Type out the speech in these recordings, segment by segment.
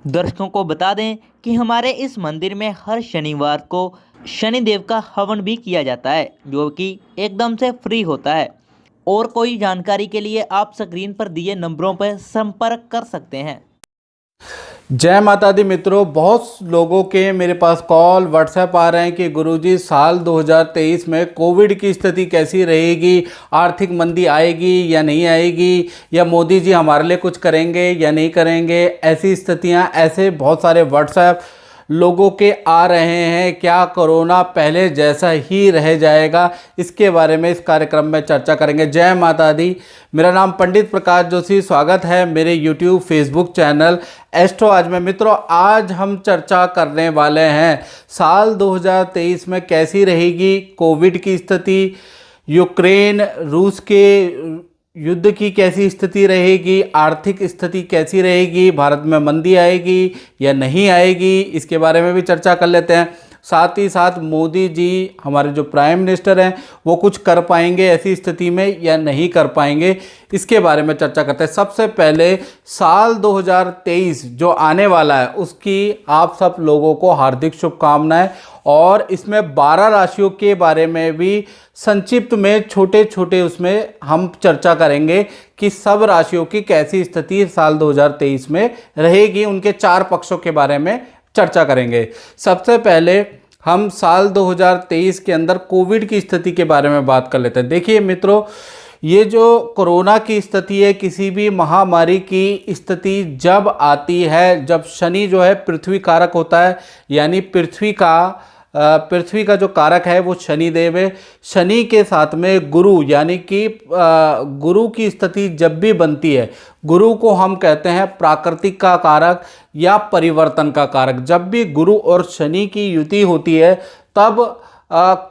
दर्शकों को बता दें कि हमारे इस मंदिर में हर शनिवार को शनिदेव का हवन भी किया जाता है, जो कि एकदम से फ्री होता है। और कोई जानकारी के लिए आप स्क्रीन पर दिए नंबरों पर संपर्क कर सकते हैं। जय माता दी मित्रों, बहुत लोगों के मेरे पास कॉल व्हाट्सएप आ रहे हैं कि गुरुजी साल 2023 में कोविड की स्थिति कैसी रहेगी, आर्थिक मंदी आएगी या नहीं आएगी, या मोदी जी हमारे लिए कुछ करेंगे या नहीं करेंगे। ऐसी स्थितियां, ऐसे बहुत सारे व्हाट्सएप लोगों के आ रहे हैं। क्या कोरोना पहले जैसा ही रह जाएगा, इसके बारे में इस कार्यक्रम में चर्चा करेंगे। जय माता दी। मेरा नाम पंडित प्रकाश जोशी, स्वागत है मेरे यूट्यूब फेसबुक चैनल एस्ट्रो आज में। मित्रों, आज हम चर्चा करने वाले हैं साल 2023 में कैसी रहेगी कोविड की स्थिति, यूक्रेन रूस के युद्ध की कैसी स्थिति रहेगी, आर्थिक स्थिति कैसी रहेगी, भारत में मंदी आएगी या नहीं आएगी, इसके बारे में भी चर्चा कर लेते हैं। साथ ही साथ मोदी जी हमारे जो प्राइम मिनिस्टर हैं वो कुछ कर पाएंगे ऐसी स्थिति में या नहीं कर पाएंगे, इसके बारे में चर्चा करते हैं। सबसे पहले साल 2023 जो आने वाला है उसकी आप सब लोगों को हार्दिक शुभकामनाएं। और इसमें 12 राशियों के बारे में भी संक्षिप्त में छोटे छोटे उसमें हम चर्चा करेंगे कि सब राशियों की कैसी स्थिति साल 2023 में रहेगी, उनके 4 पक्षों के बारे में चर्चा करेंगे। सबसे पहले हम साल 2023 के अंदर कोविड की स्थिति के बारे में बात कर लेते हैं। देखिए मित्रों, ये जो कोरोना की स्थिति है, किसी भी महामारी की स्थिति जब आती है, जब शनि जो है पृथ्वी कारक होता है, यानी पृथ्वी का जो कारक है वो शनिदेव है। शनि के साथ में गुरु, यानी कि गुरु की स्थिति जब भी बनती है, गुरु को हम कहते हैं प्राकृतिक का कारक या परिवर्तन का कारक। जब भी गुरु और शनि की युति होती है तब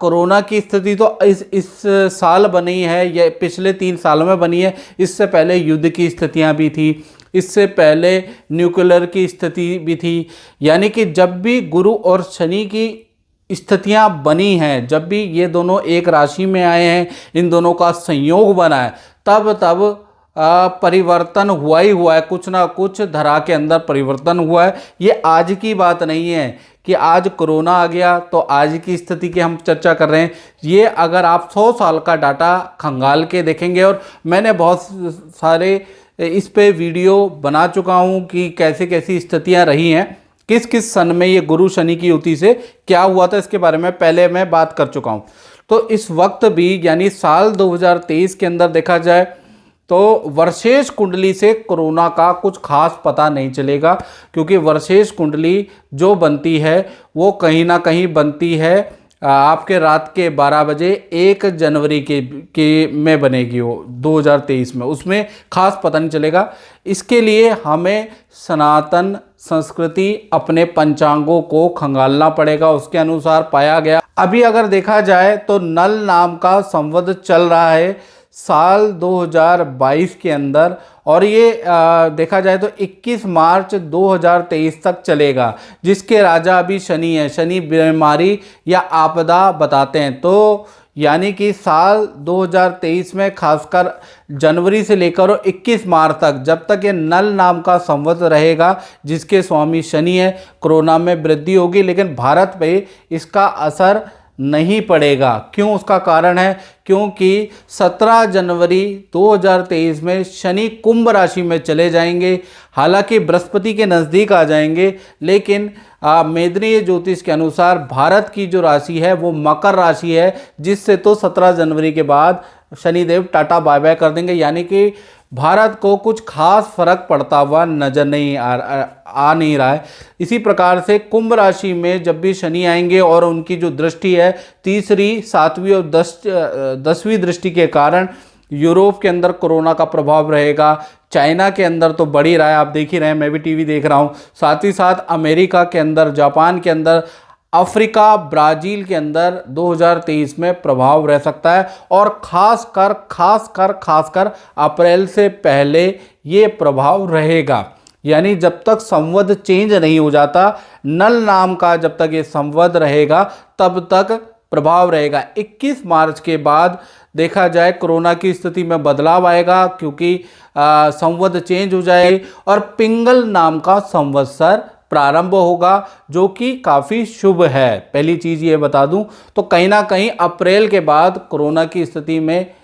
कोरोना की स्थिति तो इस साल बनी है या पिछले 3 सालों में बनी है। इससे पहले युद्ध की स्थितियां भी थी, इससे पहले न्यूक्लियर की स्थिति भी थी। यानी कि जब भी गुरु और शनि की स्थितियां बनी हैं, जब भी ये दोनों एक राशि में आए हैं, इन दोनों का संयोग बना है, तब परिवर्तन हुआ ही हुआ है। कुछ ना कुछ धरा के अंदर परिवर्तन हुआ है। ये आज की बात नहीं है कि आज कोरोना आ गया तो आज की स्थिति की हम चर्चा कर रहे हैं। ये अगर आप 100 साल का डाटा खंगाल के देखेंगे, और मैंने बहुत सारे इस पे वीडियो बना चुका हूँ कि कैसे कैसी स्थितियाँ रही हैं, किस किस सन में ये गुरु शनि की युति से क्या हुआ था, इसके बारे में पहले मैं बात कर चुका हूँ। तो इस वक्त भी यानी साल 2023 के अंदर देखा जाए तो वर्षेश कुंडली से कोरोना का कुछ खास पता नहीं चलेगा, क्योंकि वर्षेश कुंडली जो बनती है वो कहीं ना कहीं बनती है आपके रात के 12 बजे 1 जनवरी के में बनेगी वो 2023 में, उसमें खास पता नहीं चलेगा। इसके लिए हमें सनातन संस्कृति अपने पंचांगों को खंगालना पड़ेगा, उसके अनुसार पाया गया। अभी अगर देखा जाए तो नल नाम का संवत चल रहा है साल 2022 के अंदर, और ये देखा जाए तो 21 मार्च 2023 तक चलेगा, जिसके राजा अभी शनि है। शनि बीमारी या आपदा बताते हैं। तो यानी कि साल 2023 में खासकर जनवरी से लेकर और 21 मार्च तक, जब तक ये नल नाम का संवत रहेगा जिसके स्वामी शनि है, कोरोना में वृद्धि होगी, लेकिन भारत पे इसका असर नहीं पड़ेगा। क्यों? उसका कारण है क्योंकि 17 जनवरी 2023 में शनि कुंभ राशि में चले जाएंगे। हालांकि बृहस्पति के नज़दीक आ जाएंगे, लेकिन मेदनीय ज्योतिष के अनुसार भारत की जो राशि है वो मकर राशि है, जिससे तो 17 जनवरी के बाद शनिदेव टाटा बाय बाय कर देंगे। यानी कि भारत को कुछ खास फर्क पड़ता हुआ नजर नहीं आ नहीं रहा है। इसी प्रकार से कुंभ राशि में जब भी शनि आएंगे और उनकी जो दृष्टि है तीसरी, 7वीं और 10वीं दृष्टि के कारण यूरोप के अंदर कोरोना का प्रभाव रहेगा। चाइना के अंदर तो बढ़ ही रहा है, आप देख ही रहे हैं, मैं भी टीवी देख रहा हूँ। साथ ही साथ अमेरिका के अंदर, जापान के अंदर, अफ्रीका, ब्राज़ील के अंदर 2023 में प्रभाव रह सकता है। और खासकर अप्रैल से पहले ये प्रभाव रहेगा। यानी जब तक संवत चेंज नहीं हो जाता, नल नाम का जब तक ये संवत रहेगा, तब तक प्रभाव रहेगा। 21 मार्च के बाद देखा जाए कोरोना की स्थिति में बदलाव आएगा, क्योंकि संवत चेंज हो जाएगी और पिंगल नाम का संवत्सर प्रारंभ होगा, जो कि काफ़ी शुभ है। पहली चीज़ ये बता दूं, तो कहीं ना कहीं अप्रैल के बाद कोरोना की स्थिति में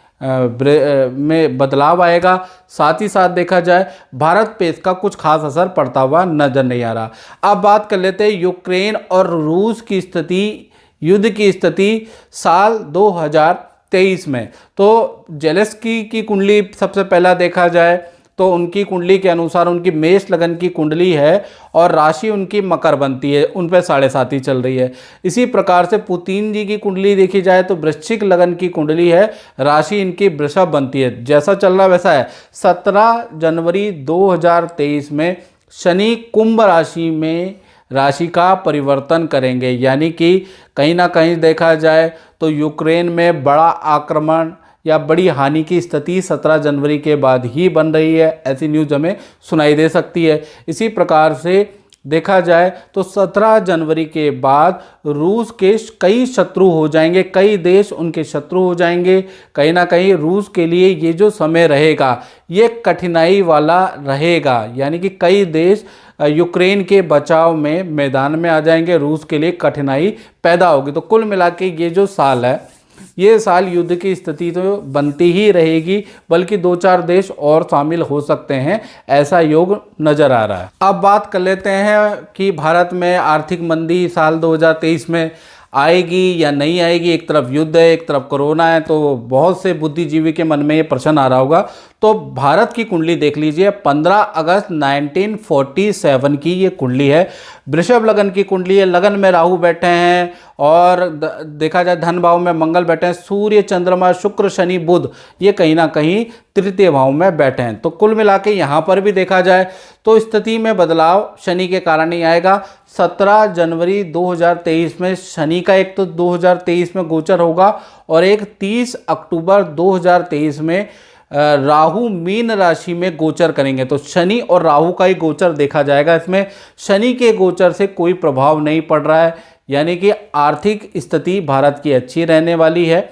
बदलाव आएगा। साथ ही साथ देखा जाए भारत पे इसका कुछ खास असर पड़ता हुआ नजर नहीं आ रहा। अब बात कर लेते हैं यूक्रेन और रूस की स्थिति, युद्ध की स्थिति साल 2023 में। तो जेलेंस्की की कुंडली सबसे पहला देखा जाए तो उनकी कुंडली के अनुसार उनकी मेष लगन की कुंडली है और राशि उनकी मकर बनती है, उन पे 7.5 चल रही है। इसी प्रकार से पुतिन जी की कुंडली देखी जाए तो वृश्चिक लगन की कुंडली है, राशि इनकी वृषभ बनती है। जैसा चल रहा वैसा है। 17 जनवरी 2023 में शनि कुंभ राशि में राशि का परिवर्तन करेंगे, यानी कि कहीं ना कहीं देखा जाए तो यूक्रेन में बड़ा आक्रमण या बड़ी हानि की स्थिति 17 जनवरी के बाद ही बन रही है, ऐसी न्यूज़ हमें सुनाई दे सकती है। इसी प्रकार से देखा जाए तो 17 जनवरी के बाद रूस के कई शत्रु हो जाएंगे, कई देश उनके शत्रु हो जाएंगे। कहीं ना कहीं रूस के लिए ये जो समय रहेगा ये कठिनाई वाला रहेगा, यानी कि कई देश यूक्रेन के बचाव में मैदान में आ जाएंगे, रूस के लिए कठिनाई पैदा होगी। तो कुल मिला के ये जो साल है, ये साल युद्ध की स्थिति तो बनती ही रहेगी, बल्कि 2-4 देश और शामिल हो सकते हैं, ऐसा योग नज़र आ रहा है। अब बात कर लेते हैं कि भारत में आर्थिक मंदी साल 2023 में आएगी या नहीं आएगी। एक तरफ युद्ध है, एक तरफ कोरोना है, तो बहुत से बुद्धिजीवी के मन में ये प्रश्न आ रहा होगा। तो भारत की कुंडली देख लीजिए, 15 अगस्त 1947 की ये कुंडली है। वृषभ लगन की कुंडली है, लगन में राहु बैठे हैं और देखा जाए धन भाव में मंगल बैठे हैं। सूर्य, चंद्रमा, शुक्र, शनि, बुध ये कहीं ना कहीं तृतीय भाव में बैठे हैं। तो कुल मिला के यहाँ पर भी देखा जाए तो स्थिति में बदलाव शनि के कारण ही आएगा। 17 जनवरी 2023 में शनि का एक तो 2023 में गोचर होगा और एक 30 अक्टूबर 2023 में राहु मीन राशि में गोचर करेंगे। तो शनि और राहु का ही गोचर देखा जाएगा। इसमें शनि के गोचर से कोई प्रभाव नहीं पड़ रहा है, यानी कि आर्थिक स्थिति भारत की अच्छी रहने वाली है।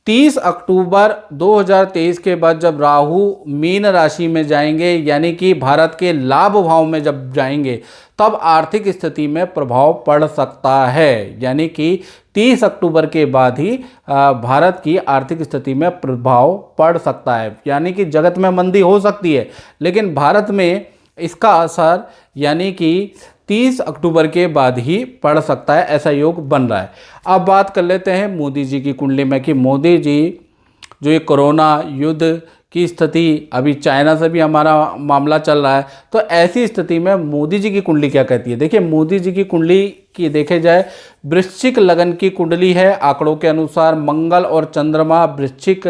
30 अक्टूबर 2023 के बाद जब राहु मीन राशि में जाएंगे, यानी कि भारत के लाभ भाव में जब जाएंगे, तब आर्थिक स्थिति में प्रभाव पड़ सकता है। यानी कि 30 अक्टूबर के बाद ही भारत की आर्थिक स्थिति में प्रभाव पड़ सकता है। यानी कि जगत में मंदी हो सकती है, लेकिन भारत में इसका असर यानी कि 30 अक्टूबर के बाद ही पड़ सकता है, ऐसा योग बन रहा है। अब बात कर लेते हैं मोदी जी की कुंडली में कि मोदी जी जो ये कोरोना युद्ध की स्थिति, अभी चाइना से भी हमारा मामला चल रहा है, तो ऐसी स्थिति में मोदी जी की कुंडली क्या कहती है। देखिए, मोदी जी की कुंडली की देखे जाए वृश्चिक लगन की कुंडली है। आंकड़ों के अनुसार मंगल और चंद्रमा वृश्चिक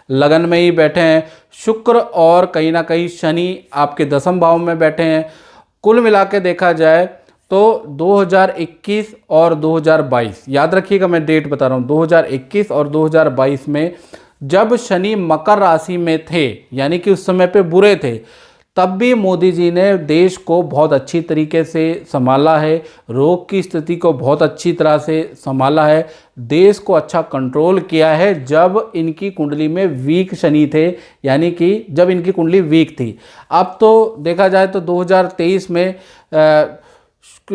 लगन में ही बैठे हैं, शुक्र और कहीं ना कहीं शनि आपके 10वें भाव में बैठे हैं। कुल मिला के देखा जाए तो 2021 और 2022, याद रखिएगा मैं डेट बता रहा हूँ, 2021 और 2022 में जब शनि मकर राशि में थे, यानी कि उस समय पे बुरे थे, तब भी मोदी जी ने देश को बहुत अच्छी तरीके से संभाला है, रोग की स्थिति को बहुत अच्छी तरह से संभाला है, देश को अच्छा कंट्रोल किया है जब इनकी कुंडली में वीक शनि थे, यानी कि जब इनकी कुंडली वीक थी। अब तो देखा जाए तो 2023 में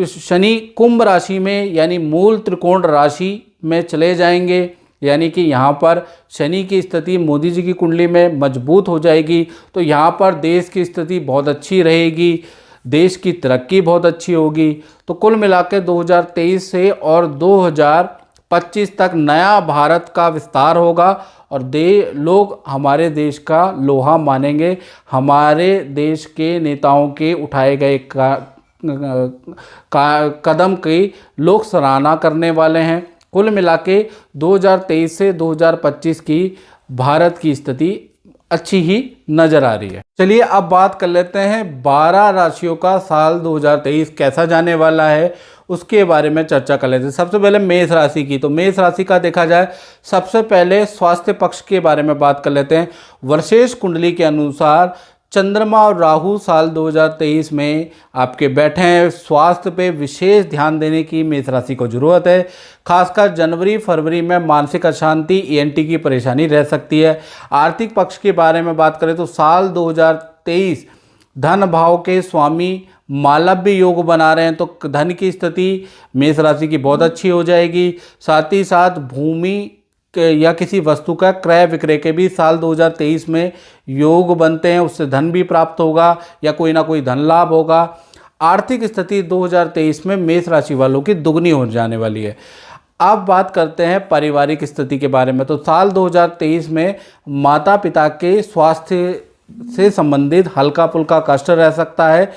शनि कुंभ राशि में यानी मूल त्रिकोण राशि में चले जाएंगे, यानी कि यहाँ पर शनि की स्थिति मोदी जी की कुंडली में मजबूत हो जाएगी। तो यहाँ पर देश की स्थिति बहुत अच्छी रहेगी, देश की तरक्की बहुत अच्छी होगी। तो कुल मिलाकर 2023 से और 2025 तक नया भारत का विस्तार होगा और लोग हमारे देश का लोहा मानेंगे। हमारे देश के नेताओं के उठाए गए कदम की लोग सराहना करने वाले हैं। कुल मिला के 2023 से 2025 की भारत की स्थिति अच्छी ही नजर आ रही है। चलिए अब बात कर लेते हैं 12 राशियों का साल 2023 कैसा जाने वाला है, उसके बारे में चर्चा कर लेते हैं। सबसे पहले मेष राशि की, तो मेष राशि का देखा जाए सबसे पहले स्वास्थ्य पक्ष के बारे में बात कर लेते हैं। वर्षेश कुंडली के अनुसार चंद्रमा और राहु साल 2023 में आपके बैठे हैं। स्वास्थ्य पे विशेष ध्यान देने की मेष राशि को जरूरत है। खासकर जनवरी फरवरी में मानसिक अशांति, ईएनटी की परेशानी रह सकती है। आर्थिक पक्ष के बारे में बात करें तो साल 2023 धन भाव के स्वामी मालव्य योग बना रहे हैं, तो धन की स्थिति मेष राशि की बहुत अच्छी हो जाएगी। साथ ही साथ भूमि या किसी वस्तु का क्रय विक्रय के भी साल 2023 में योग बनते हैं, उससे धन भी प्राप्त होगा या कोई ना कोई धन लाभ होगा। आर्थिक स्थिति 2023 में मेष राशि वालों की दुगनी हो जाने वाली है। अब बात करते हैं पारिवारिक स्थिति के बारे में। तो साल 2023 में माता पिता के स्वास्थ्य से संबंधित हल्का फुल्का कष्ट रह सकता है,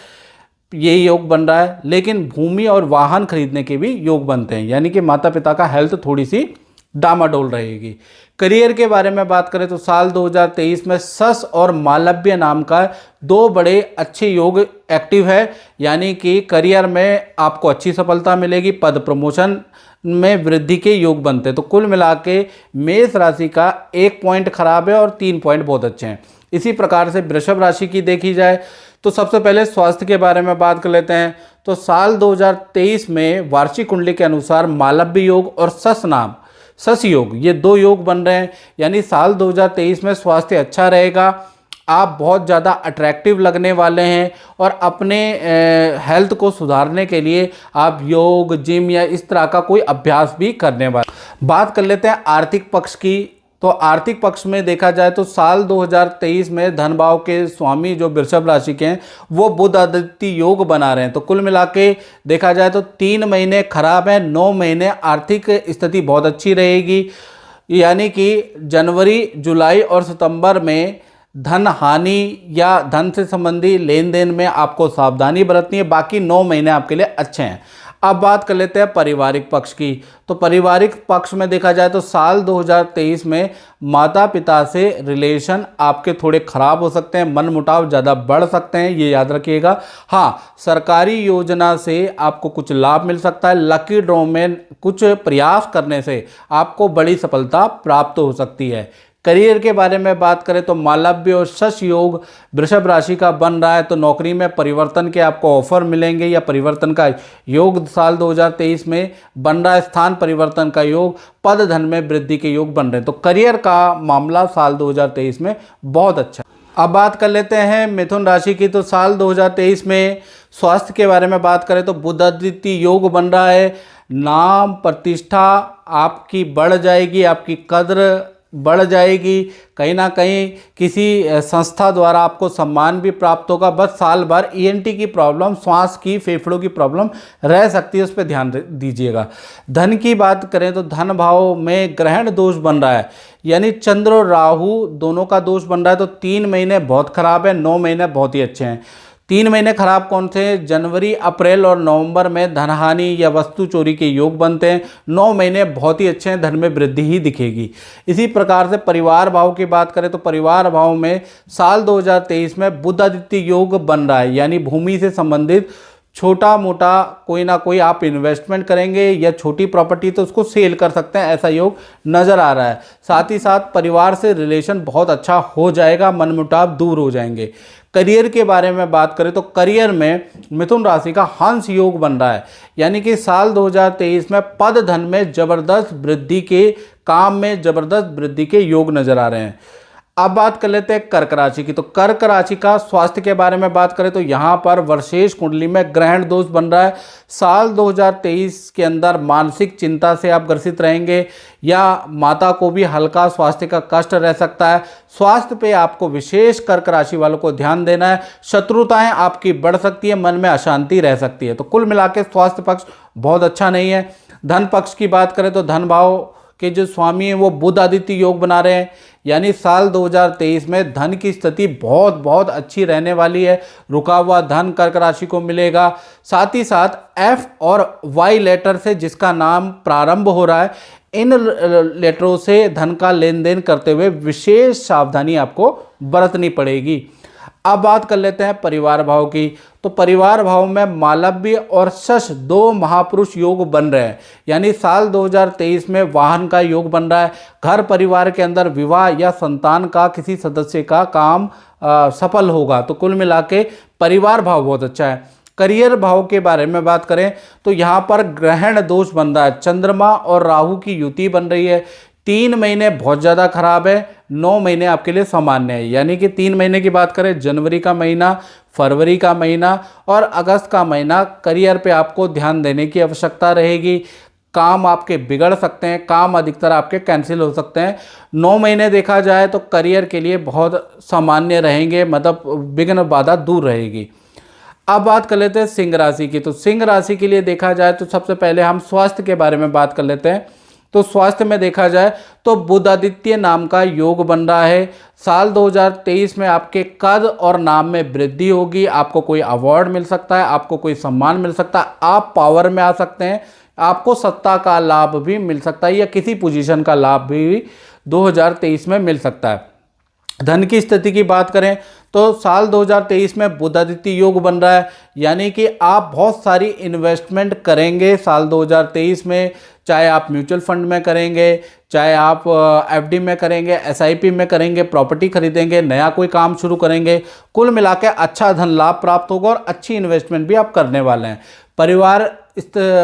ये योग बन रहा है। लेकिन भूमि और वाहन खरीदने के भी योग बनते हैं, यानी कि माता पिता का हेल्थ थोड़ी सी डामाडोल रहेगी। करियर के बारे में बात करें तो साल 2023 में सस और मालव्य नाम का दो बड़े अच्छे योग एक्टिव है, यानी कि करियर में आपको अच्छी सफलता मिलेगी, पद प्रमोशन में वृद्धि के योग बनते हैं। तो कुल मिला के मेष राशि का 1 पॉइंट खराब है और 3 पॉइंट बहुत अच्छे हैं। इसी प्रकार से वृषभ राशि की देखी जाए तो सबसे पहले स्वास्थ्य के बारे में बात कर लेते हैं। तो साल 2023 में वार्षिक कुंडली के अनुसार मालव्य योग और सस योग, ये 2 योग बन रहे हैं, यानी साल 2023 में स्वास्थ्य अच्छा रहेगा। आप बहुत ज़्यादा अट्रैक्टिव लगने वाले हैं और अपने हेल्थ को सुधारने के लिए आप योग, जिम या इस तरह का कोई अभ्यास भी करने वाले। बात कर लेते हैं आर्थिक पक्ष की। तो आर्थिक पक्ष में देखा जाए तो साल 2023 में धन भाव के स्वामी जो वृषभ राशि के हैं वो बुध आदित्य योग बना रहे हैं। तो कुल मिला के देखा जाए तो 3 महीने खराब हैं, 9 महीने आर्थिक स्थिति बहुत अच्छी रहेगी। यानी कि जनवरी, जुलाई और सितंबर में धन हानि या धन से संबंधी लेन देन में आपको सावधानी बरतनी है। बाकी 9 महीने आपके लिए अच्छे हैं। अब बात कर लेते हैं पारिवारिक पक्ष की। तो पारिवारिक पक्ष में देखा जाए तो साल 2023 में माता पिता से रिलेशन आपके थोड़े खराब हो सकते हैं, मनमुटाव ज़्यादा बढ़ सकते हैं, ये याद रखिएगा। हाँ, सरकारी योजना से आपको कुछ लाभ मिल सकता है। लकी ड्रॉ में कुछ प्रयास करने से आपको बड़ी सफलता प्राप्त हो सकती है। करियर के बारे में बात करें तो मालव्य और सस योग वृषभ राशि का बन रहा है, तो नौकरी में परिवर्तन के आपको ऑफर मिलेंगे या परिवर्तन का योग साल 2023 में बन रहा है। स्थान परिवर्तन का योग, पद धन में वृद्धि के योग बन रहे हैं। तो करियर का मामला साल 2023 में बहुत अच्छा। अब बात कर लेते हैं मिथुन राशि की। तो साल 2023 में स्वास्थ्य के बारे में बात करें तो बुध आदित्य योग बन रहा है। नाम प्रतिष्ठा आपकी बढ़ जाएगी, आपकी कद्र बढ़ जाएगी। कहीं ना कहीं किसी संस्था द्वारा आपको सम्मान भी प्राप्त होगा। बस साल भर ईएनटी की प्रॉब्लम, श्वास की, फेफड़ों की प्रॉब्लम रह सकती है, उस पर ध्यान दीजिएगा। धन की बात करें तो धन भाव में ग्रहण दोष बन रहा है, यानी चंद्र और राहु दोनों का दोष बन रहा है। तो 3 महीने बहुत खराब है, 9 महीने बहुत ही अच्छे हैं। 3 महीने खराब कौन से? जनवरी, अप्रैल और नवंबर में धनहानि या वस्तु चोरी के योग बनते हैं। 9 महीने बहुत ही अच्छे हैं, धन में वृद्धि ही दिखेगी। इसी प्रकार से परिवार भाव की बात करें तो परिवार भाव में साल 2023 में बुध आदित्य योग बन रहा है, यानी भूमि से संबंधित छोटा मोटा कोई ना कोई आप इन्वेस्टमेंट करेंगे या छोटी प्रॉपर्टी तो उसको सेल कर सकते हैं, ऐसा योग नज़र आ रहा है। साथ ही साथ परिवार से रिलेशन बहुत अच्छा हो जाएगा, मनमुटाव दूर हो जाएंगे। करियर के बारे में बात करें तो करियर में मिथुन राशि का हंस योग बन रहा है, यानी कि साल 2023 में पद धन में जबरदस्त वृद्धि के, काम में जबरदस्त वृद्धि के योग नजर आ रहे हैं। अब बात कर लेते हैं कर्क राशि की। तो कर्क राशि का स्वास्थ्य के बारे में बात करें तो यहाँ पर वर्षेश कुंडली में ग्रहण दोष बन रहा है। साल 2023 के अंदर मानसिक चिंता से आप ग्रसित रहेंगे या माता को भी हल्का स्वास्थ्य का कष्ट रह सकता है। स्वास्थ्य पे आपको विशेष कर्क राशि वालों को ध्यान देना है। शत्रुताएं आपकी बढ़ सकती है, मन में अशांति रह सकती है। तो कुल मिला के स्वास्थ्य पक्ष बहुत अच्छा नहीं है। धन पक्ष की बात करें तो धन भाव के जो स्वामी हैं वो बुध आदित्य योग बना रहे हैं, यानी साल 2023 में धन की स्थिति बहुत बहुत अच्छी रहने वाली है। रुका हुआ धन कर्क राशि को मिलेगा। साथ ही साथ एफ और वाई लेटर से जिसका नाम प्रारंभ हो रहा है, इन लेटरों से धन का लेन देन करते हुए विशेष सावधानी आपको बरतनी पड़ेगी। अब बात कर लेते हैं परिवार भाव की। तो परिवार भाव में मालव्य और शश 2 महापुरुष योग बन रहे हैं, यानी साल 2023 में वाहन का योग बन रहा है। घर परिवार के अंदर विवाह या संतान का किसी सदस्य का काम सफल होगा। तो कुल मिला के परिवार भाव बहुत अच्छा है। करियर भाव के बारे में बात करें तो यहाँ पर ग्रहण दोष बन रहा है, चंद्रमा और राहु की युति बन रही है। 3 महीने बहुत ज़्यादा खराब है, 9 महीने आपके लिए सामान्य है। यानी कि 3 महीने की बात करें, जनवरी का महीना, फरवरी का महीना और अगस्त का महीना, करियर पे आपको ध्यान देने की आवश्यकता रहेगी। काम आपके बिगड़ सकते हैं, काम अधिकतर आपके कैंसिल हो सकते हैं। 9 महीने देखा जाए तो करियर के लिए बहुत सामान्य रहेंगे, मतलब विघ्न बाधा दूर रहेगी। अब बात कर लेते हैं सिंह राशि की। तो सिंह राशि के लिए देखा जाए तो सबसे पहले हम स्वास्थ्य के बारे में बात कर लेते हैं। तो स्वास्थ्य में देखा जाए तो बुध आदित्य नाम का योग बन रहा है। साल 2023 में आपके कद और नाम में वृद्धि होगी, आपको कोई अवार्ड मिल सकता है, आपको कोई सम्मान मिल सकता है, आप पावर में आ सकते हैं, आपको सत्ता का लाभ भी मिल सकता है या किसी पोजीशन का लाभ भी 2023 में मिल सकता है। धन की स्थिति की बात करें तो साल 2023 में बुध आदित्य योग बन रहा है, यानी कि आप बहुत सारी इन्वेस्टमेंट करेंगे साल 2023 में, चाहे आप म्यूचुअल फंड में करेंगे, चाहे आप एफडी में करेंगे, एसआईपी में करेंगे, प्रॉपर्टी खरीदेंगे, नया कोई काम शुरू करेंगे। कुल मिला के अच्छा धन लाभ प्राप्त होगा और अच्छी इन्वेस्टमेंट भी आप करने वाले हैं। परिवार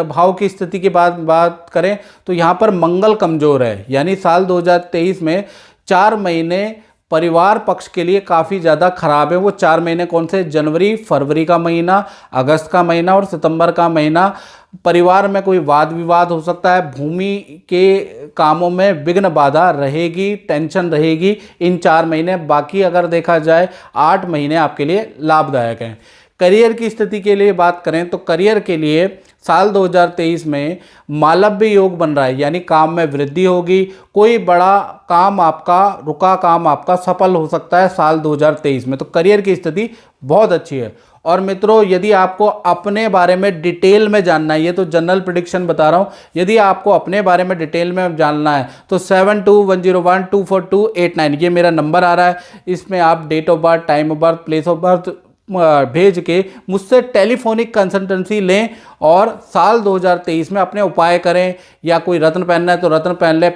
भाव की स्थिति की बात करें तो यहाँ पर मंगल कमजोर है, यानी साल 2023 में 4 महीने परिवार पक्ष के लिए काफ़ी ज़्यादा खराब है। वो 4 महीने कौन से? जनवरी, फरवरी का महीना, अगस्त का महीना और सितंबर का महीना। परिवार में कोई वाद विवाद हो सकता है, भूमि के कामों में विघ्न बाधा रहेगी, टेंशन रहेगी इन 4 महीने। बाकी अगर देखा जाए 8 महीने आपके लिए लाभदायक हैं। करियर की स्थिति के लिए बात करें तो करियर के लिए साल 2023 में मालव्य योग बन रहा है, यानी काम में वृद्धि होगी। कोई बड़ा काम आपका, रुका काम आपका सफल हो सकता है साल 2023 में। तो करियर की स्थिति बहुत अच्छी है। और मित्रों, यदि आपको अपने बारे में डिटेल में जानना है, ये तो जनरल प्रेडिक्शन बता रहा हूँ, यदि आपको अपने बारे में डिटेल में जानना है तो 7210124289 ये मेरा नंबर आ रहा है। इसमें आप date of birth, time of birth, place of birth भेज के मुझसे टेलीफोनिक कंसल्टेंसी लें और साल 2023 में अपने उपाय करें। या कोई रत्न पहनना है तो रत्न पहन ले,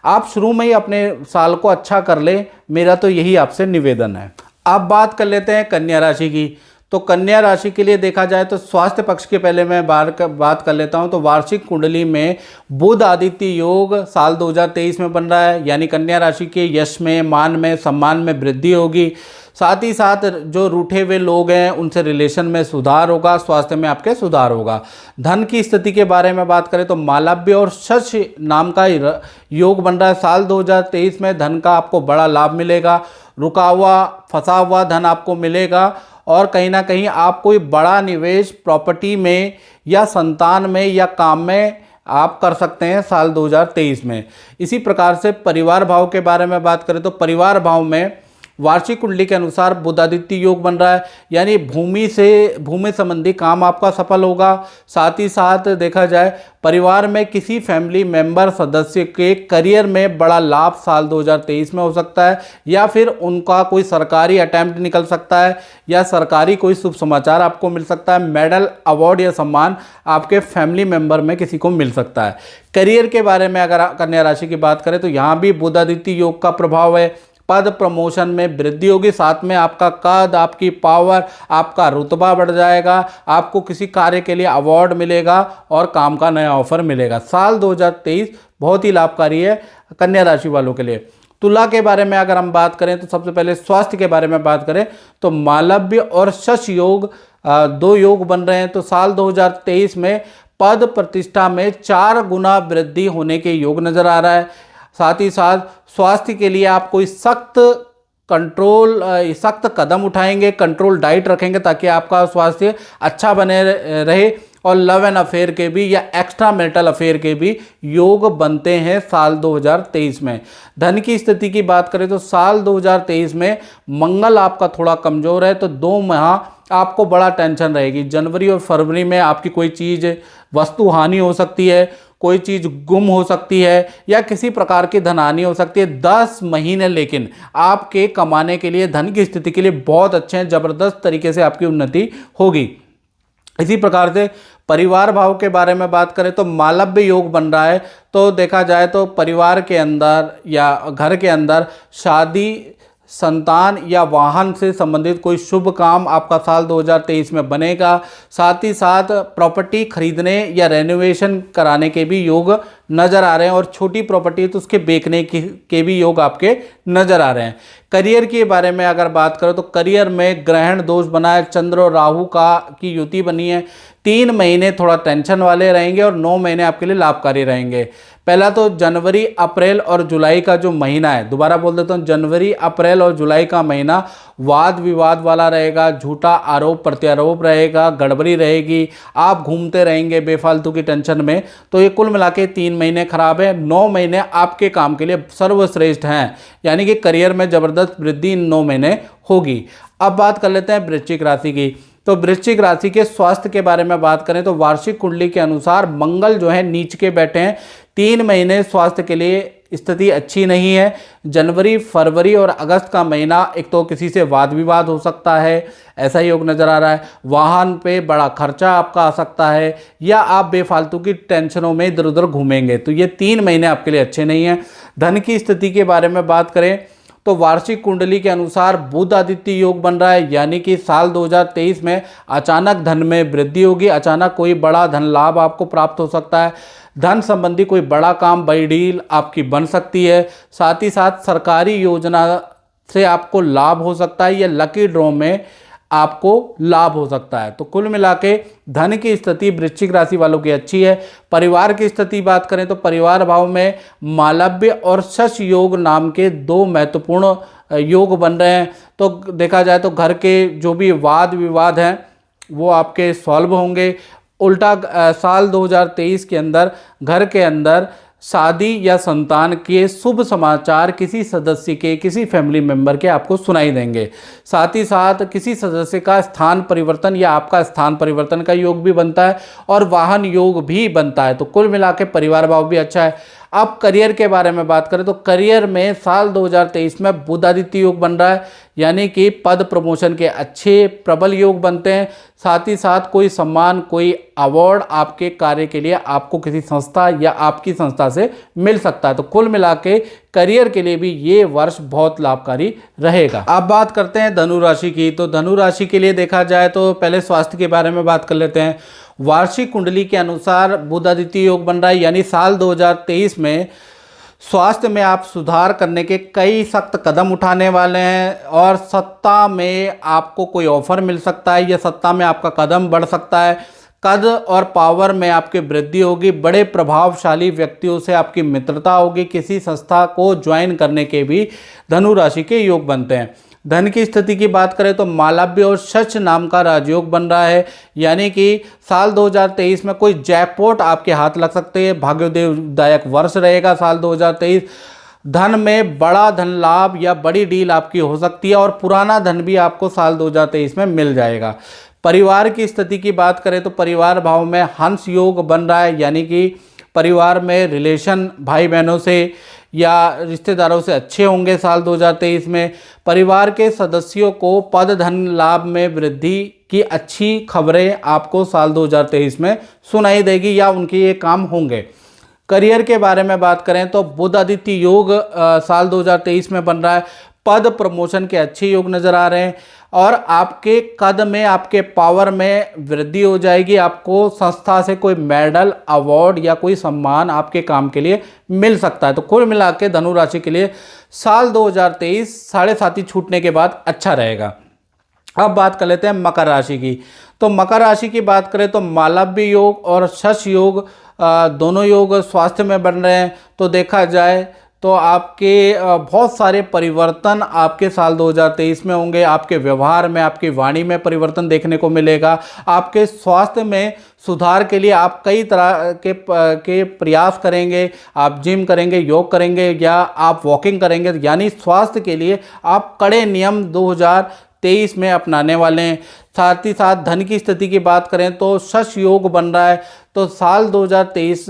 आप शुरू में ही अपने साल को अच्छा कर ले, मेरा तो यही आपसे निवेदन है। अब बात कर लेते हैं कन्या राशि की। तो कन्या राशि के लिए देखा जाए तो स्वास्थ्य पक्ष के पहले मैं बात कर लेता हूं। तो वार्षिक कुंडली में बुध आदित्य योग साल 2023 में बन रहा है, यानी कन्या राशि के यश में, मान में, सम्मान में वृद्धि होगी। साथ ही साथ जो रूठे हुए लोग हैं उनसे रिलेशन में सुधार होगा, स्वास्थ्य में आपके सुधार होगा। धन की स्थिति के बारे में बात करें तो मालव्य और शश नाम का योग बन रहा है। साल 2023 में धन का आपको बड़ा लाभ मिलेगा, रुका हुआ फंसा हुआ धन आपको मिलेगा और कहीं ना कहीं आप कोई बड़ा निवेश प्रॉपर्टी में या संतान में या काम में आप कर सकते हैं साल 2023 में। इसी प्रकार से परिवार भाव के बारे में बात करें तो परिवार भाव में वार्षिक कुंडली के अनुसार बुध आदित्य योग बन रहा है, यानी भूमि संबंधी काम आपका सफल होगा। साथ ही साथ देखा जाए परिवार में किसी फैमिली मेंबर सदस्य के करियर में बड़ा लाभ साल 2023 में हो सकता है, या फिर उनका कोई सरकारी अटेम्प्ट निकल सकता है या सरकारी कोई शुभ समाचार आपको मिल सकता है। मेडल, अवार्ड या सम्मान आपके फैमिली मेंबर में किसी को मिल सकता है। करियर के बारे में अगर कन्या राशि की बात करें तो यहाँ भी बुध आदित्य योग का प्रभाव है। पद प्रमोशन में वृद्धि होगी, साथ में आपका कद, आपकी पावर, आपका रुतबा बढ़ जाएगा, आपको किसी कार्य के लिए अवार्ड मिलेगा और काम का नया ऑफर मिलेगा। साल 2023 बहुत ही लाभकारी है कन्या राशि वालों के लिए। तुला के बारे में अगर हम बात करें तो सबसे पहले स्वास्थ्य के बारे में बात करें तो मालव्य और शश योग 2 योग बन रहे हैं। तो साल 2023 में पद प्रतिष्ठा में 4 गुना वृद्धि होने के योग नजर आ रहा है। साथ ही साथ स्वास्थ्य के लिए आप कोई सख्त कदम उठाएंगे, कंट्रोल डाइट रखेंगे ताकि आपका स्वास्थ्य अच्छा बने रहे। और लव एंड अफेयर के भी या एक्स्ट्रा मैरिटल अफेयर के भी योग बनते हैं साल 2023 में। धन की स्थिति की बात करें तो साल 2023 में मंगल आपका थोड़ा कमज़ोर है, तो 2 माह आपको बड़ा टेंशन रहेगी। जनवरी और फरवरी में आपकी कोई चीज़ वस्तु हानि हो सकती है, कोई चीज़ गुम हो सकती है या किसी प्रकार की धन हानि हो सकती है। 10 महीने लेकिन आपके कमाने के लिए, धन की स्थिति के लिए बहुत अच्छे हैं, ज़बरदस्त तरीके से आपकी उन्नति होगी। इसी प्रकार से परिवार भाव के बारे में बात करें तो मालव्य योग बन रहा है। तो देखा जाए तो परिवार के अंदर या घर के अंदर शादी संतान या वाहन से संबंधित कोई शुभ काम आपका साल 2023 में बनेगा। साथ ही साथ प्रॉपर्टी खरीदने या रेनोवेशन कराने के भी योग नज़र आ रहे हैं, और छोटी प्रॉपर्टी तो उसके बेचने के भी योग आपके नज़र आ रहे हैं। करियर के बारे में अगर बात करें तो करियर में ग्रहण दोष बना है, चंद्र और राहु की युति बनी है। 3 महीने थोड़ा टेंशन वाले रहेंगे और 9 महीने आपके लिए लाभकारी रहेंगे। पहला तो जनवरी, अप्रैल और जुलाई का जो महीना है, दोबारा बोल देता हूँ, जनवरी, अप्रैल और जुलाई का महीना वाद विवाद वाला रहेगा, झूठा आरोप प्रत्यारोप रहेगा, गड़बड़ी रहेगी, आप घूमते रहेंगे बेफालतू की टेंशन में। तो ये कुल मिला के 3 महीने खराब है। 9 महीने आपके काम के लिए सर्वश्रेष्ठ हैं, यानी कि करियर में ज़बरदस्त वृद्धि इन 9 महीने होगी। अब बात कर लेते हैं वृश्चिक राशि की। तो वृश्चिक राशि के स्वास्थ्य के बारे में बात करें तो वार्षिक कुंडली के अनुसार मंगल जो है नीच के बैठे हैं। 3 महीने स्वास्थ्य के लिए स्थिति अच्छी नहीं है। जनवरी, फरवरी और अगस्त का महीना एक तो किसी से वाद विवाद हो सकता है, ऐसा ही योग नज़र आ रहा है। वाहन पे बड़ा खर्चा आपका आ सकता है, या आप बेफालतू की टेंशनों में इधर उधर घूमेंगे। तो ये 3 महीने आपके लिए अच्छे नहीं हैं। धन की स्थिति के बारे में बात करें तो वार्षिक कुंडली के अनुसार बुध आदित्य योग बन रहा है, यानी कि साल 2023 में अचानक धन में वृद्धि होगी। अचानक कोई बड़ा धन लाभ आपको प्राप्त हो सकता है। धन संबंधी कोई बड़ा काम, बड़ी डील आपकी बन सकती है। साथ ही साथ सरकारी योजना से आपको लाभ हो सकता है, या लकी ड्रॉ में आपको लाभ हो सकता है। तो कुल मिला के धन की स्थिति वृश्चिक राशि वालों की अच्छी है। परिवार की स्थिति बात करें तो परिवार भाव में मालव्य और शश योग नाम के 2 महत्वपूर्ण योग बन रहे हैं। तो देखा जाए तो घर के जो भी वाद विवाद हैं वो आपके सॉल्व होंगे। उल्टा साल 2023 के अंदर घर के अंदर शादी या संतान के शुभ समाचार किसी सदस्य के, किसी फैमिली मेंबर के आपको सुनाई देंगे। साथ ही साथ किसी सदस्य का स्थान परिवर्तन या आपका स्थान परिवर्तन का योग भी बनता है, और वाहन योग भी बनता है। तो कुल मिला के परिवार भाव भी अच्छा है। अब करियर के बारे में बात करें तो करियर में साल 2023 में बुध आदित्य योग बन रहा है, यानी कि पद प्रमोशन के अच्छे प्रबल योग बनते हैं। साथ ही साथ कोई सम्मान, कोई अवार्ड आपके कार्य के लिए आपको किसी संस्था या आपकी संस्था से मिल सकता है। तो कुल मिला के करियर के लिए भी ये वर्ष बहुत लाभकारी रहेगा। अब बात करते हैं धनु राशि की। तो धनु राशि के लिए देखा जाए तो पहले स्वास्थ्य के बारे में बात कर लेते हैं। वार्षिक कुंडली के अनुसार बुध आदित्य योग बन रहा है, यानी साल 2023 में स्वास्थ्य में आप सुधार करने के कई सख्त कदम उठाने वाले हैं, और सत्ता में आपको कोई ऑफर मिल सकता है, या सत्ता में आपका कदम बढ़ सकता है। कद और पावर में आपकी वृद्धि होगी। बड़े प्रभावशाली व्यक्तियों से आपकी मित्रता होगी। किसी संस्था को ज्वाइन करने के भी धनु राशि के योग बनते हैं। धन की स्थिति की बात करें तो मालव्य और शच नाम का राजयोग बन रहा है, यानी कि साल 2023 में कोई जैकपॉट आपके हाथ लग सकते हैं। भाग्योदयदायक वर्ष रहेगा साल 2023। धन में बड़ा धन लाभ या बड़ी डील आपकी हो सकती है, और पुराना धन भी आपको साल 2023 में मिल जाएगा। परिवार की स्थिति की बात करें तो परिवार भाव में हंस योग बन रहा है, यानी कि परिवार में रिलेशन भाई बहनों से या रिश्तेदारों से अच्छे होंगे साल 2023 में। परिवार के सदस्यों को पद धन लाभ में वृद्धि की अच्छी खबरें आपको साल 2023 में सुनाई देगी, या उनके ये काम होंगे। करियर के बारे में बात करें तो बुध आदित्य योग साल 2023 में बन रहा है। पद प्रमोशन के अच्छे योग नज़र आ रहे हैं, और आपके कद में, आपके पावर में वृद्धि हो जाएगी। आपको संस्था से कोई मेडल, अवार्ड या कोई सम्मान आपके काम के लिए मिल सकता है। तो कुल मिला के धनु राशि के लिए साल 2023 साढ़े छूटने के बाद अच्छा रहेगा। अब बात कर लेते हैं मकर राशि की। तो मकर राशि की बात करें तो मालव्य योग और शश योग दोनों योग स्वास्थ्य में बन रहे हैं। तो देखा जाए तो आपके बहुत सारे परिवर्तन आपके साल 2023 में होंगे। आपके व्यवहार में, आपकी वाणी में परिवर्तन देखने को मिलेगा। आपके स्वास्थ्य में सुधार के लिए आप कई तरह के प्रयास करेंगे। आप जिम करेंगे, योग करेंगे, या आप वॉकिंग करेंगे, यानी स्वास्थ्य के लिए आप कड़े नियम 2023 में अपनाने वाले हैं। साथ ही साथ धन की स्थिति की बात करें तो शश योग बन रहा है। तो साल 2023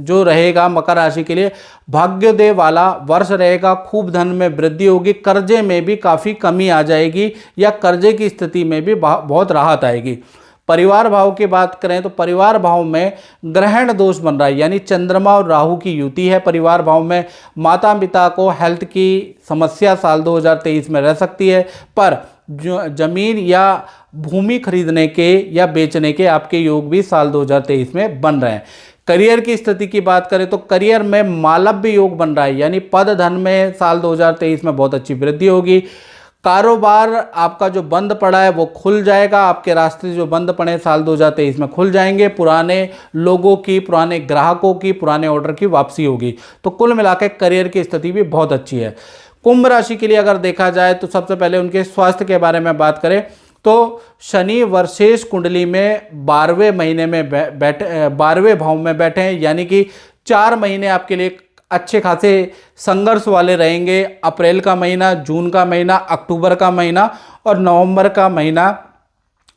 जो रहेगा मकर राशि के लिए भाग्योदय वाला वर्ष रहेगा। खूब धन में वृद्धि होगी। कर्जे में भी काफ़ी कमी आ जाएगी, या कर्जे की स्थिति में भी बहुत राहत आएगी। परिवार भाव की बात करें तो परिवार भाव में ग्रहण दोष बन रहा है, यानी चंद्रमा और राहु की युति है परिवार भाव में। माता पिता को हेल्थ की समस्या साल 2023 में रह सकती है, पर जमीन या भूमि खरीदने के या बेचने के आपके योग भी साल 2023 में बन रहे हैं। करियर की स्थिति की बात करें तो करियर में मालव्य योग बन रहा है, यानी पद धन में साल 2023 में बहुत अच्छी वृद्धि होगी। कारोबार आपका जो बंद पड़ा है वो खुल जाएगा, आपके रास्ते जो बंद पड़े हैं साल 2023 में खुल जाएंगे। पुराने लोगों की, पुराने ग्राहकों की, पुराने ऑर्डर की वापसी होगी। तो कुल मिलाकर करियर की स्थिति भी बहुत अच्छी है। कुंभ राशि के लिए अगर देखा जाए तो सबसे पहले उनके स्वास्थ्य के बारे में बात करें तो शनि वर्षेश कुंडली में 12वें महीने में 12वें भाव में बैठे हैं, यानी कि 4 महीने आपके लिए अच्छे खासे संघर्ष वाले रहेंगे। अप्रैल का महीना, जून का महीना, अक्टूबर का महीना और नवंबर का महीना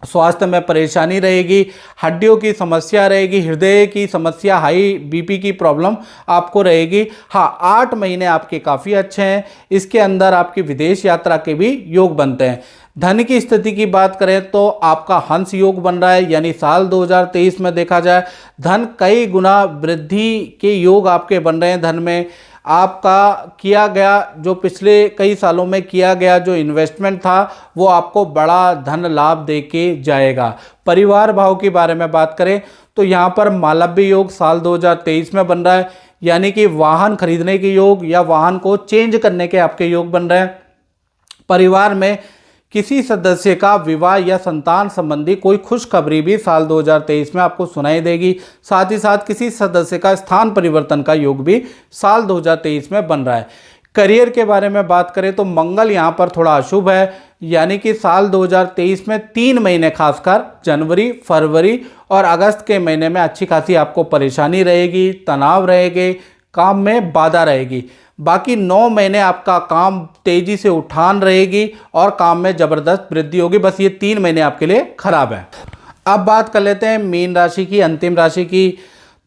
स्वास्थ्य में परेशानी रहेगी, हड्डियों की समस्या रहेगी, हृदय की समस्या, हाई बीपी की प्रॉब्लम आपको रहेगी। हाँ, 8 महीने आपके काफ़ी अच्छे हैं। इसके अंदर आपकी विदेश यात्रा के भी योग बनते हैं। धन की स्थिति की बात करें तो आपका हंस योग बन रहा है, यानी साल 2023 में देखा जाए धन कई गुना वृद्धि के योग आपके बन रहे हैं। धन में आपका किया गया जो पिछले कई सालों में किया गया जो इन्वेस्टमेंट था वो आपको बड़ा धन लाभ दे के जाएगा। परिवार भाव के बारे में बात करें तो यहाँ पर मालव्य योग साल 2023 में बन रहा है, यानी कि वाहन खरीदने के योग या वाहन को चेंज करने के आपके योग बन रहे हैं। परिवार में किसी सदस्य का विवाह या संतान संबंधी कोई खुशखबरी भी साल 2023 में आपको सुनाई देगी। साथ ही साथ किसी सदस्य का स्थान परिवर्तन का योग भी साल 2023 में बन रहा है। करियर के बारे में बात करें तो मंगल यहाँ पर थोड़ा अशुभ है, यानी कि साल 2023 में 3 महीने खासकर जनवरी, फरवरी और अगस्त के महीने में अच्छी खासी आपको परेशानी रहेगी, तनाव रहेगी, काम में बाधा रहेगी। बाकी 9 महीने आपका काम तेजी से उठान रहेगी और काम में ज़बरदस्त वृद्धि होगी। बस ये 3 महीने आपके लिए खराब है। अब बात कर लेते हैं मीन राशि की, अंतिम राशि की।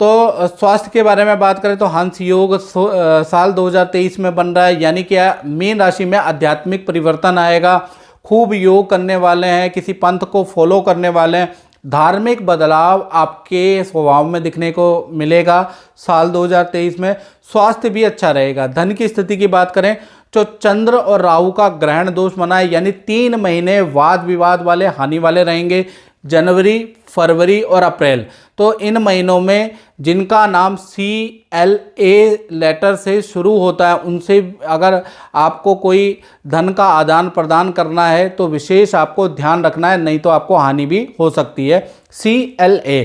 तो स्वास्थ्य के बारे में बात करें तो हंस योग साल 2023 में बन रहा है, यानी कि मीन राशि में आध्यात्मिक परिवर्तन आएगा। खूब योग करने वाले हैं, किसी पंथ को फॉलो करने वाले हैं। धार्मिक बदलाव आपके स्वभाव में दिखने को मिलेगा साल 2023 में। स्वास्थ्य भी अच्छा रहेगा। धन की स्थिति की बात करें तो चंद्र और राहु का ग्रहण दोष बना है, यानी 3 महीने वाद विवाद वाले, हानि वाले रहेंगे, जनवरी, फरवरी और अप्रैल। तो इन महीनों में जिनका नाम CLA लेटर से शुरू होता है उनसे अगर आपको कोई धन का आदान प्रदान करना है तो विशेष आपको ध्यान रखना है, नहीं तो आपको हानि भी हो सकती है। CLA।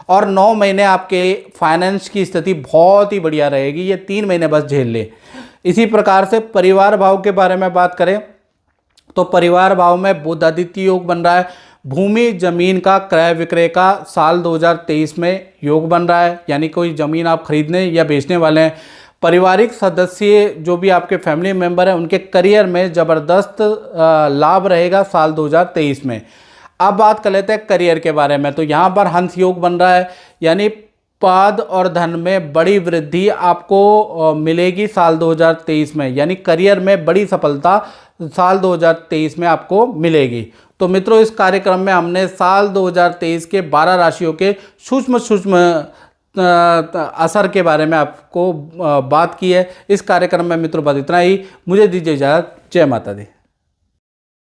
और 9 महीने आपके फाइनेंस की स्थिति बहुत ही बढ़िया रहेगी, ये 3 महीने बस झेल ले। इसी प्रकार से परिवार भाव के बारे में बात करें तो परिवार भाव में बुध आदित्य योग बन रहा है। भूमि जमीन का क्रय विक्रय का साल 2023 में योग बन रहा है, यानी कोई ज़मीन आप खरीदने या बेचने वाले हैं। पारिवारिक सदस्य जो भी आपके फैमिली मेंबर हैं उनके करियर में ज़बरदस्त लाभ रहेगा साल 2023 में। अब बात कर लेते हैं करियर के बारे में। तो यहाँ पर हंस योग बन रहा है, यानी पद और धन में बड़ी वृद्धि आपको मिलेगी साल 2023 में, यानी करियर में बड़ी सफलता साल 2023 में आपको मिलेगी। तो मित्रों, इस कार्यक्रम में हमने साल 2023 के 12 राशियों के सूक्ष्म असर के बारे में आपको बात की है। इस कार्यक्रम में मित्रों बस इतना ही। मुझे दीजिए इजाज़त। जय माता दी।